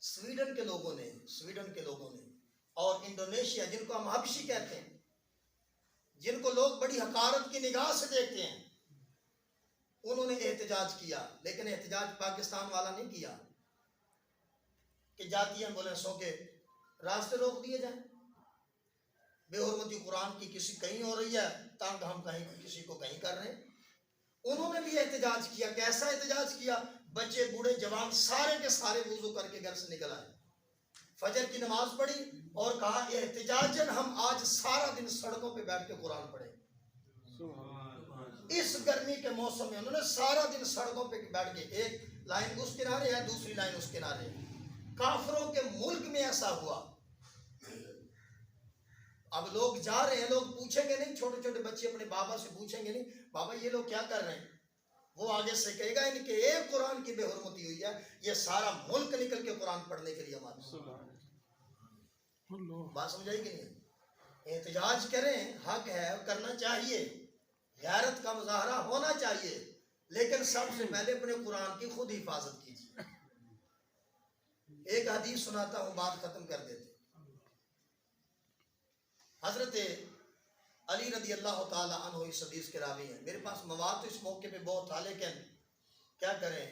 Sweden کے لوگوں نے اور انڈونیشیا، جن کو ہم حبشی کہتے ہیں، جن کو لوگ بڑی حقارت کی نگاہ سے دیکھتے ہیں، انہوں نے احتجاج کیا، لیکن احتجاج پاکستان والا نہیں کیا کہ جاتی ایمبولینسوں کے راستے روک دیے جائیں، بے حرمتی قرآن کی کسی کہیں ہو رہی ہے، تاکہ ہم کہیں کسی کو کہیں کر رہے ہیں۔ انہوں نے بھی احتجاج کیا۔ کیسا احتجاج کیا؟ بچے بوڑھے جوان سارے کے سارے وضو کر کے گھر سے نکل آئے، فجر کی نماز پڑھی اور کہا احتجاجاً ہم آج سارا دن سڑکوں پہ بیٹھ کے قرآن پڑھیں۔ اس گرمی کے موسم میں انہوں نے سارا دن سڑکوں پہ بیٹھ کے، ایک لائن اس کنارے ہے، دوسری لائن اس کنارے ہے۔ کافروں کے ملک میں ایسا ہوا۔ اب لوگ جا رہے ہیں، لوگ پوچھیں گے نہیں، چھوٹے چھوٹے بچے اپنے بابا سے پوچھیں گے نہیں بابا یہ لوگ کیا کر رہے ہیں، وہ آگے سے کہے گا ان کے ایک قرآن کی بے حرمتی ہوئی ہے، یہ سارا ملک نکل کے قرآن پڑھنے کے لیے ہمارے بات سمجھائی کہ نہیں؟ احتجاج کریں، حق ہے، کرنا چاہیے، غیرت کا مظاہرہ ہونا چاہیے، لیکن سب سے پہلے اپنے قرآن کی خود حفاظت کیجیے۔ ایک حدیث سناتا ہوں، بات ختم کر دیتے۔ حضرت علی رضی اللہ تعالی عنہ اس حدیث کے راوی ہیں۔ میرے پاس مواد تو اس موقع پہ بہت تھا، لیکن کیا کریں،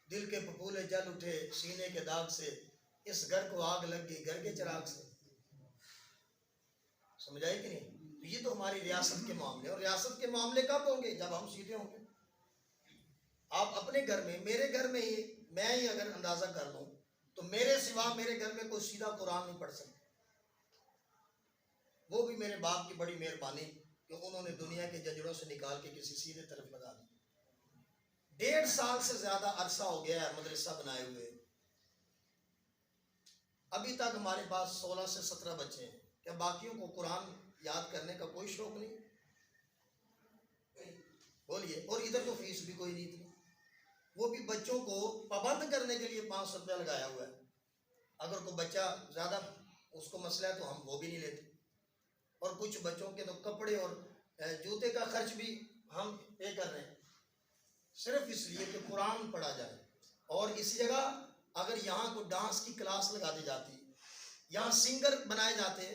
دل کے پھپھولے جل اٹھے سینے کے داغ سے، اس گھر کو آگ لگ گئی گھر کے چراغ سے۔ سمجھائی کہ نہیں؟ تو یہ تو ہماری ریاست کے معاملے، اور ریاست کے معاملے کب ہوں گے؟ جب ہم سیدھے ہوں گے۔ آپ اپنے گھر میں، میرے گھر میں ہی، میں ہی اگر اندازہ کر لوں تو میرے سوا میرے گھر میں کوئی سیدھا قرآن نہیں پڑھ سکتا۔ وہ بھی میرے باپ کی بڑی مہربانی کہ انہوں نے دنیا کے ججڑوں سے نکال کے کسی سیدھے طرف لگا دی۔ 1.5 سال سے زیادہ عرصہ ہو گیا ہے مدرسہ بنائے ہوئے، ابھی تک ہمارے پاس 16 سے 17 بچے ہیں۔ کیا باقیوں کو قرآن یاد کرنے کا کوئی شوق نہیں؟ بولیے۔ اور ادھر تو فیس بھی کوئی نہیں تھی، وہ بھی بچوں کو پابند کرنے کے لیے 500 روپیہ لگایا ہوا ہے۔ اگر کوئی بچہ زیادہ اس کو مسئلہ ہے تو ہم وہ بھی نہیں لیتے، اور کچھ بچوں کے تو کپڑے اور جوتے کا خرچ بھی ہم پے کر رہے ہیں، صرف اس لیے کہ قرآن پڑھا جائے۔ اور اسی جگہ اگر یہاں کوئی ڈانس کی کلاس لگا دی جاتی، یہاں سنگر بنائے جاتے،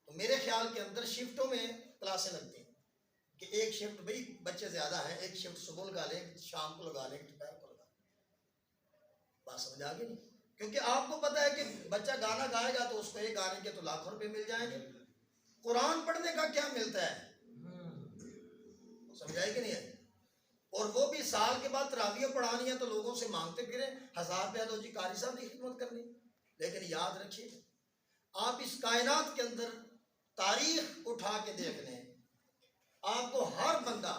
تو میرے خیال کے اندر شفٹوں میں کلاسیں لگتی ہیں کہ ایک شفٹ بھئی بچے زیادہ ہیں، ایک شفٹ صبح لگا لیں، شام کو لگا لیں، دوپہر کو لگا لیں۔ بات سمجھ آ گئی نہیں؟ کیونکہ آپ کو پتہ ہے کہ بچہ گانا گائے گا تو اس کو ایک گانے کے تو لاکھوں روپے مل جائیں گے، قرآن پڑھنے کا کیا ملتا ہے؟ سمجھائی کہ نہیں ہے؟ اور وہ بھی سال کے بعد تراویح پڑھانی ہے تو لوگوں سے مانگتے پھریں 1000 روپیہ دو جی قاری صاحب کی خدمت کرنی۔ لیکن یاد رکھیے، آپ اس کائنات کے اندر تاریخ اٹھا کے دیکھ لیں، آپ کو ہر بندہ،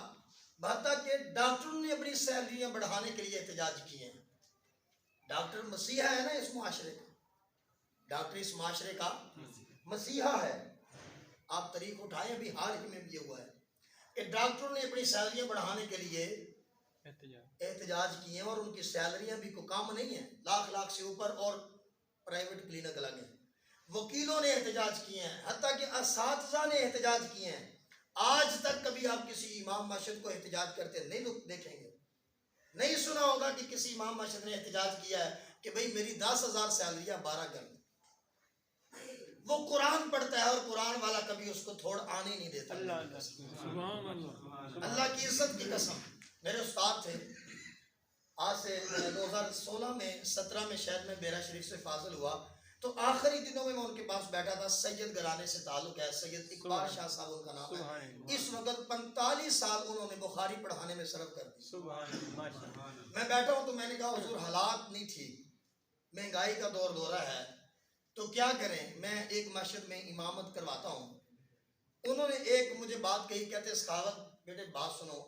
حتیٰ کہ ڈاکٹروں نے اپنی سیلریاں بڑھانے کے لیے احتجاج کیے ہیں۔ ڈاکٹر مسیحا ہے نا اس معاشرے کا، ڈاکٹر اس معاشرے کا مسیحا ہے۔ آپ طریق اٹھائیں، ابھی حال ہی میں بھی یہ ہوا ہے کہ ڈاکٹروں نے اپنی سیلریاں بڑھانے کے لیے احتجاج کیے ہیں، اور ان کی سیلریاں بھی کوئی کم نہیں ہیں، لاکھ سے اوپر، اور پرائیویٹ کلینک الگ ہیں۔ وکیلوں نے احتجاج کیے ہیں، حتیٰ کہ اساتذہ نے احتجاج کیے ہیں۔ آج تک کبھی آپ کسی امام مسجد کو احتجاج کرتے نہیں دیکھیں گے، نہیں سنا ہوگا کہ کسی امام مسجد نے احتجاج کیا ہے کہ بھئی میری 10,000 سیلری ہے 12 کر دیں۔ وہ قرآن پڑھتا ہے، اور قرآن والا کبھی اس کو تھوڑ آنے نہیں دیتا۔ اللہ کی عزت کی قسم، میرے استاد تھے، آج سے 2016 میں 17 میں شاید میں بیرا شریف سے فاضل ہوا، تو آخری دنوں میں ان کے پاس بیٹھا تھا۔ سید گھرانے سے تعلق ہے، سید اقبال شاہ صاحب ان کا نام ہے۔ اس وقت 45 سال انہوں نے بخاری پڑھانے میں صرف کر دی۔ میں بیٹھا ہوں تو میں نے کہا حضور حالات نہیں ٹھیک، مہنگائی کا دورہ ہے، تو کیا کریں؟ میں ایک مسجد میں امامت کرواتا ہوں۔ انہوں نے ایک مجھے بات کہی، کہتے سخاوت بیٹے بات سنو،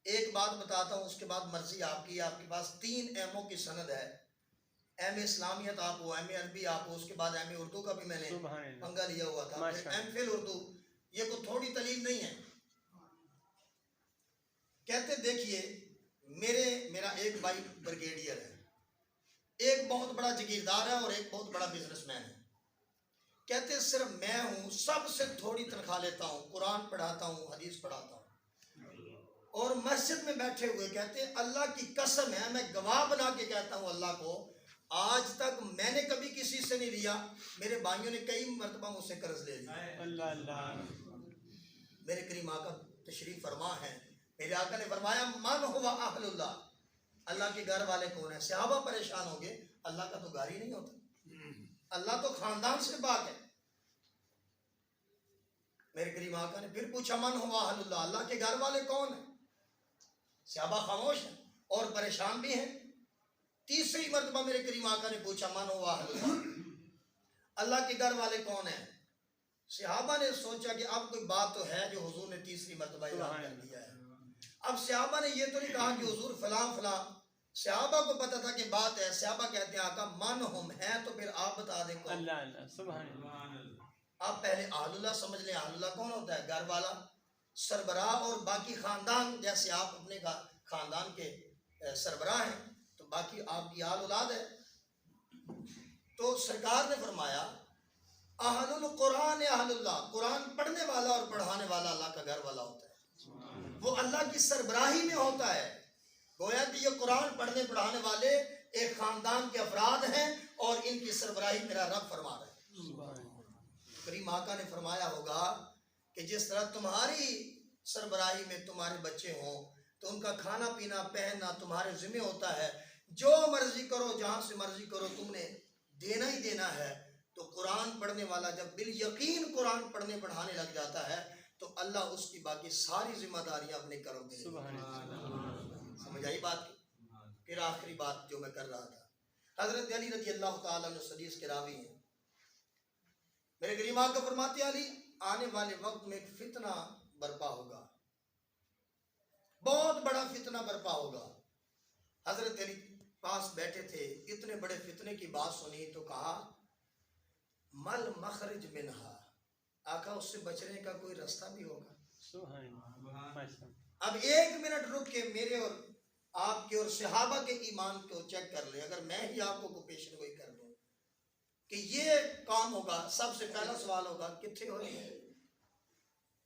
ایک بات بتاتا ہوں، اس کے بعد مرضی آپ کی۔ آپ کے پاس 3 ایموں کی سند ہے، ایم اے اسلامیت آپ ہو، ایم اے عربی آپ ہو، اس کے بعد ایم اے اردو کا بھی میں نے پنگا لیا ہوا تھا، ایم فل اردو، یہ کوئی تھوڑی تعلیم نہیں ہے۔ کہتے دیکھیے میرا ایک بھائی بریگیڈیئر ہے، ایک بہت بڑا جگیردار ہے، اور ایک بہت بڑا بزنس مین ہے۔ کہتے صرف میں ہوں سب سے تھوڑی تنخواہ لیتا ہوں، قرآن پڑھاتا ہوں، حدیث پڑھاتا ہوں، اور مسجد میں بیٹھے ہوئے کہتے اللہ کی قسم ہے، میں گواہ بنا کے کہتا ہوں اللہ کو، آج تک میں نے لیا. میرے بھائیوں نے کئی مرتبہ مجھ سے قرض لے لیا. اللہ اللہ. میرے کریم آقا تشریف فرما ہے. میرے آقا نے فرمایا من ہوا اہل اللہ, اللہ کے گھر والے کون ہیں؟ صحابہ پریشان ہو گئے, اللہ کا تو گھر ہی نہیں ہوتا, اللہ تو خاندان سے پاک ہے. میرے کریم آقا نے پھر پوچھا من ہوا اہل اللہ, اللہ کے گھر والے کون ہیں؟ صحابہ خاموش ہیں اور پریشان بھی ہیں. تیسری مرتبہ میرے کریم آقا نے پوچھا من ہوا اہل اللہ, اللہ کے گھر والے کون ہیں؟ صحابہ نے سوچا کہ اب کوئی بات تو ہے جو حضور نے تیسری مرتبہ اعلان کر دیا ہے. اب صحابہ نے یہ تو نہیں کہا کہ حضور فلاں فلاں, صحابہ کو پتا تھا کہ بات ہے. صحابہ کہتے ہیں آقا من ہم ہے تو پھر آپ بتا دیں کون. اللہ اللہ سبحان اللہ. آپ پہلے اہل اللہ سمجھ لیں. اہل اللہ کون ہوتا ہے؟ گھر والا, سربراہ اور باقی خاندان. جیسے آپ اپنے خاندان کے سربراہ ہیں تو باقی آپ کی آل اولاد ہے. تو سرکار نے فرمایا اہل القرآن اہل اللہ, قرآن پڑھنے والا اور پڑھانے والا اللہ کا گھر والا ہوتا ہے, وہ اللہ کی سربراہی میں ہوتا ہے. گویا کہ یہ قرآن پڑھنے پڑھانے والے ایک خاندان کے افراد ہیں اور ان کی سربراہی میرا رب فرما رہا ہے. کریم آقا نے فرمایا ہوگا کہ جس طرح تمہاری سربراہی میں تمہارے بچے ہوں تو ان کا کھانا پینا پہننا تمہارے ذمہ ہوتا ہے, جو مرضی کرو جہاں سے مرضی کرو تم نے دینا ہی دینا ہے. تو قرآن پڑھنے والا جب بالیقین قرآن پڑھنے پڑھانے لگ جاتا ہے تو اللہ اس کی باقی ساری ذمہ داریاں اپنے کرم میں. سمجھ آئی بات کی؟ پھر آخری بات جو میں کر رہا تھا, حضرت علی رضی اللہ تعالیٰ عنہ حدیث کے راوی ہیں. میرے کریم آقا فرماتے علی آنے والے وقت میں ایک فتنہ برپا ہوگا, بہت بڑا فتنہ برپا ہوگا. حضرت علی پاس بیٹھے تھے, اتنے بڑے فتنے کی بات سنی تو کہا مل مخرج منہا, آقا اس سے بچنے کا کوئی راستہ بھی ہوگا؟ اب ایک منٹ رک کے میرے اور آپ کے اور صحابہ کے ایمان کو چیک کر لیں. اگر میں ہی آپ کو پیشن گوئی کر دوں کہ یہ کام ہوگا, سب سے پہلا سوال ہوگا کتنے ہو رہی ہے,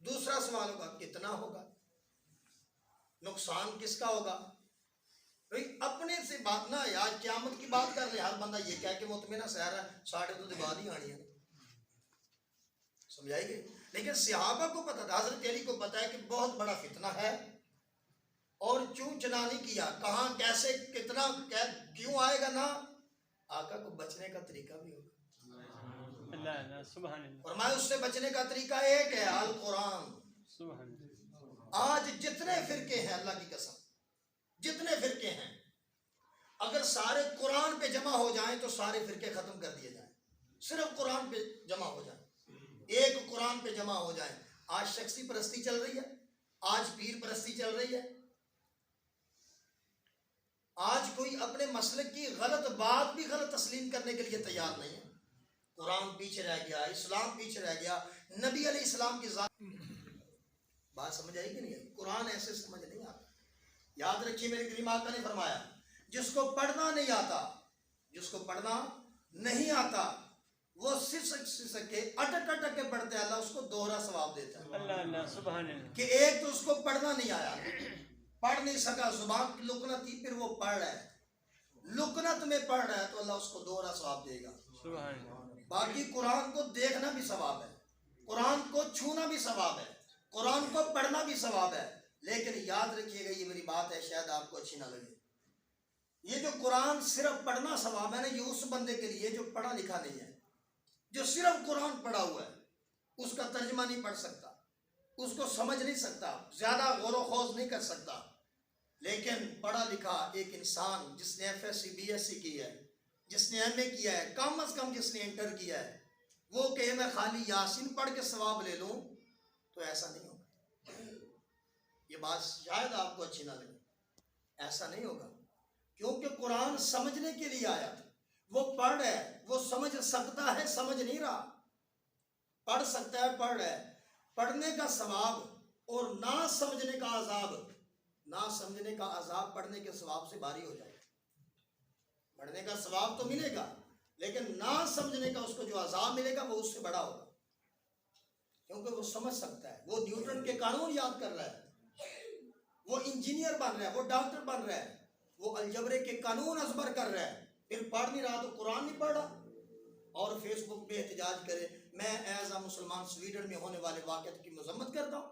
دوسرا سوال ہوگا کتنا ہوگا, نقصان کس کا ہوگا. اپنے سے بات نہ یار, قیامت کی بات کر رہے, ہر بندہ یہ کہہ کے مطمئنہ سہ رہا ہے ساڑھے تو بعد ہی آنی ہے. سمجھائی گئی؟ لیکن صحابہ کو پتا تھا, حضرت علی کو پتا ہے کہ بہت بڑا فتنہ ہے اور چوں چنا نہیں کیا, کہاں کیسے کتنا کیوں آئے گا نا, آقا کو بچنے کا طریقہ بھی ہوگا. اللہ اللہ سبحان اللہ. فرمایا اس سے بچنے کا طریقہ ایک ہے القرآن. سبحان اللہ. آج جتنے فرقے ہیں اللہ کی قسم جتنے فرقے ہیں, اگر سارے قرآن پہ جمع ہو جائیں تو سارے فرقے ختم کر دیے جائیں. صرف قرآن پہ جمع ہو جائیں, ایک قرآن پہ جمع ہو جائیں. آج شخصی پرستی چل رہی ہے, آج پیر پرستی چل رہی ہے, آج کوئی اپنے مسلک کی غلط بات بھی غلط تسلیم کرنے کے لیے تیار نہیں ہے. قرآن پیچھے رہ گیا, اسلام پیچھے رہ گیا, نبی علیہ السلام کی ذات. بات سمجھ آئی کہ نہیں آئی؟ قرآن ایسے سمجھ نہیں آتا. یاد رکھیے میرے کریم آقا نے فرمایا جس کو پڑھنا نہیں آتا, جس کو پڑھنا نہیں آتا وہ سسک کے اٹک اٹک کے پڑھتے ہیں, اللہ اس کو دوہرا ثواب دیتا ہے. اللہ اللہ سبحان اللہ. کہ ایک تو اس کو پڑھنا نہیں آیا, پڑھ نہیں سکا, زبان کی لکنت تھی, پھر وہ پڑھ رہا ہے, لکنت میں پڑھ رہا ہے تو اللہ اس کو دوہرا ثواب دے گا. سبحان اللہ. باقی قرآن کو دیکھنا بھی ثواب ہے, قرآن کو چھونا بھی ثواب ہے, قرآن کو پڑھنا بھی ثواب ہے. لیکن یاد رکھیے گا, یہ میری بات ہے شاید آپ کو اچھی نہ لگے, یہ جو قرآن صرف پڑھنا ثواب ہے نا, یہ اس بندے کے لیے جو پڑھا لکھا نہیں ہے, جو صرف قرآن پڑھا ہوا ہے, اس کا ترجمہ نہیں پڑھ سکتا, اس کو سمجھ نہیں سکتا, زیادہ غور و خوض نہیں کر سکتا. لیکن پڑھا لکھا ایک انسان جس نے F S C B S C کی ہے, جس نے ایم اے کیا ہے, کم از کم جس نے انٹر کیا ہے, وہ کہ میں خالی یاسین پڑھ کے ثواب لے لوں, تو ایسا نہیں ہوگا. یہ بات شاید آپ کو اچھی نہ لگے, ایسا نہیں ہوگا, کیونکہ قرآن سمجھنے کے لیے آیا تھا. وہ پڑھ ہے, وہ سمجھ سکتا ہے, سمجھ نہیں رہا, پڑھ سکتا ہے, پڑھ رہا ہے. پڑھنے کا ثواب اور نہ سمجھنے کا عذاب, نہ سمجھنے کا عذاب پڑھنے کے ثواب سے بھاری ہو جائے گا. پڑھنے کا ثواب تو ملے گا, لیکن نہ سمجھنے کا اس کو جو عذاب ملے گا وہ اس سے بڑا ہوگا, کیونکہ وہ سمجھ سکتا ہے, وہ نیوٹن کے قانون یاد کر رہا ہے, وہ انجینئر بن رہا ہے, وہ ڈاکٹر بن رہا ہے, وہ الجبرے کے قانون ازبر کر رہا ہے, پھر پڑھ نہیں رہا تو قرآن نہیں پڑھ رہا. اور فیس بک پہ احتجاج کرے. میں ایز اے مسلمان سویڈن میں ہونے والے واقعات کی مذمت کرتا ہوں.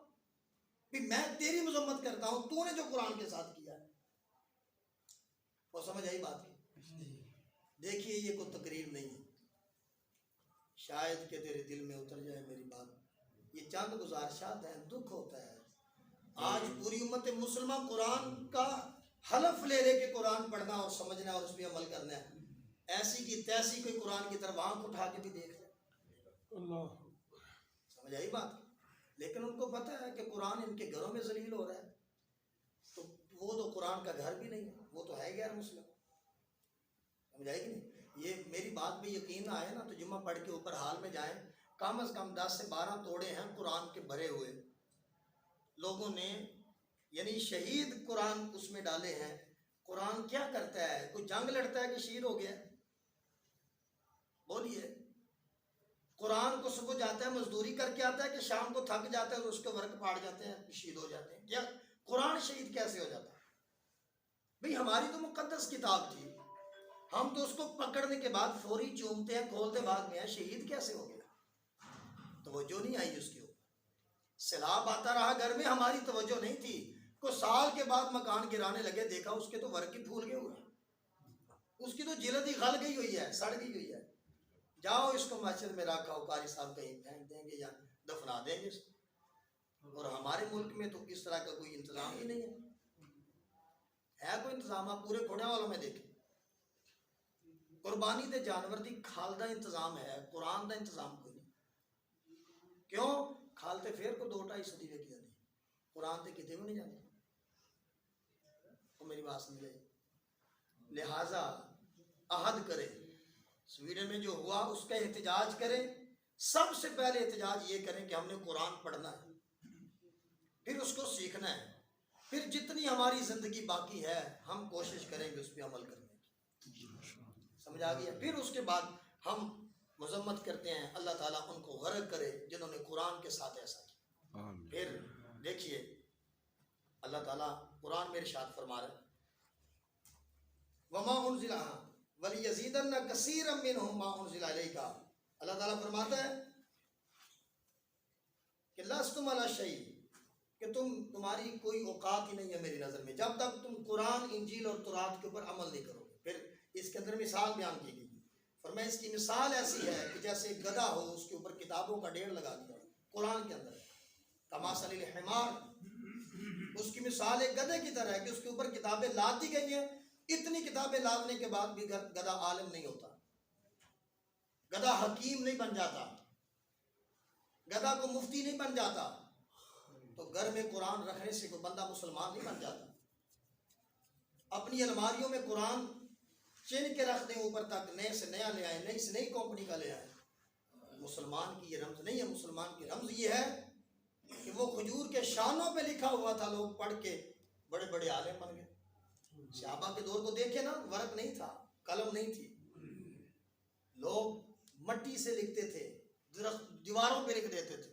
بھی میں تیری مذمت کرتا ہوں، تو نے جو قرآن کے ساتھ کیا ہے. وہ سمجھ آئی بات کی؟ دیکھیے یہ کوئی تقریر نہیں ہے، شاید کہ تیرے دل میں اتر جائے میری بات. یہ چند گزارشات ہیں. دکھ ہوتا ہے آج پوری امت مسلمہ قرآن کا حلف لے لے کے قرآن پڑھنا اور سمجھنا اور اس پہ عمل کرنا ہے. ایسی کی تیسی کوئی قرآن کی طرف آنکھ اٹھا کے بھی دیکھ لے. اللہ سمجھ آئی بات؟ لیکن ان کو پتہ ہے کہ قرآن ان کے گھروں میں ذلیل ہو رہا ہے، تو وہ تو قرآن کا گھر بھی نہیں ہے، وہ تو ہے غیر مسلم. سمجھ آئی کہ نہیں؟ یہ میری بات پہ یقین نہ آئے نا تو جمعہ پڑھ کے اوپر حال میں جائیں. کم از کم 10 سے 12 توڑے ہیں قرآن کے بھرے ہوئے، لوگوں نے یعنی شہید قرآن اس میں ڈالے ہیں. قرآن کیا کرتا ہے؟ کوئی جنگ لڑتا ہے کہ شہید ہو گیا؟ بولیے. قرآن کو صبح جاتا ہے مزدوری کر کے آتا ہے کہ شام کو تھک جاتا ہے اور اس کے ورک پاڑ جاتے ہیں شہید ہو جاتے ہیں؟ کیا قرآن شہید کیسے ہو جاتا ہے؟ بھئی ہماری تو مقدس کتاب تھی، ہم تو اس کو پکڑنے کے بعد فوری چومتے ہیں، کھولتے بعد میں ہیں. شہید کیسے ہو گیا؟ توجہ نہیں آئی اس کے اوپر. سیلاب آتا رہا گھر میں، ہماری توجہ نہیں تھی. کچھ سال کے بعد مکان گرانے لگے، دیکھا اس کے تو ورق ہی پھول گئے ہوئے ہیں، اس کی تو جلد ہی گل گئی ہوئی ہے، سڑ گئی ہوئی ہے. جاؤ اس کو مسجد میں رکھا ہو، قاری صاحب کہیں پھینک دیں گے یا دفنا دیں گے اس کو. اور ہمارے ملک میں تو اس طرح کا کوئی انتظام ہی نہیں ہے کوئی انتظام؟ آپ پورے کھوڑے والوں میں دیکھیں، قربانی دے جانور دی کھال دا انتظام ہے، قرآن دا انتظام کوئی نہیں. کیوں؟ کھالتے پھر کو 2-2.5 صدی لے کے آتی، قرآن تے کتے بھی نہیں جاتے. تو میری بات سمجھ آئی. لہٰذا عہد کرے، سویڈن میں جو ہوا اس کا احتجاج کریں. سب سے پہلے احتجاج یہ کریں کہ ہم نے قرآن پڑھنا ہے، پھر اس کو سیکھنا ہے، پھر جتنی ہماری زندگی باقی ہے ہم کوشش کریں گے اس پہ عمل کرنے کی. سمجھ آ گیا؟ پھر اس کے بعد ہم مذمت کرتے ہیں. اللہ تعالیٰ ان کو غرق کرے جنہوں نے قرآن کے ساتھ ایسا کیا. پھر دیکھیے اللہ تعالیٰ قرآن میں ارشاد فرما رہا ہے وَمَا أُنزِلَ وَلِيَزِيدَنَّ كَثِيرًا مِّنْهُم مَّا أُنزِلَ إِلَيْكَ. اللہ تعالیٰ فرماتا ہے کہ لَسْتُمْ عَلَىٰ شَيْءٍ، کہ تمہاری کوئی اوقات ہی نہیں ہے میری نظر میں جب تک تم قرآن انجیل اور تورات کے اوپر عمل نہیں کرو گے. پھر اس کے اندر مثال بیان کی گئی. فرمایا اس کی مثال ایسی ہے کہ جیسے ایک گدھا ہو، اس کے اوپر کتابوں کا ڈھیر لگا دیا قرآن کے اندر. کمثل الحمار، اس کی مثال ایک گدھے کی طرح ہے کہ اس کے اوپر کتابیں لاد دی گئی ہیں. اتنی کتابیں لادنے کے بعد بھی گدھا عالم نہیں ہوتا، گدھا حکیم نہیں بن جاتا، گدھا کو مفتی نہیں بن جاتا. تو گھر میں قرآن رکھنے سے کوئی بندہ مسلمان نہیں بن جاتا. اپنی الماریوں میں قرآن چن کے رکھ دیں اوپر تک، نئے سے نیا لے آئے، نئی سے نئی کمپنی کا لے آئے. مسلمان کی یہ رمز نہیں ہے. مسلمان کی رمز یہ ہے کہ وہ کھجور کے شانوں پہ لکھا ہوا تھا، لوگ پڑھ کے بڑے بڑے عالم بن گئے. صحابہ کے دور کو دیکھے نا، ورق نہیں تھا، قلم نہیں تھی، لوگ مٹی سے لکھتے تھے، دیواروں پہ لکھ دیتے تھے.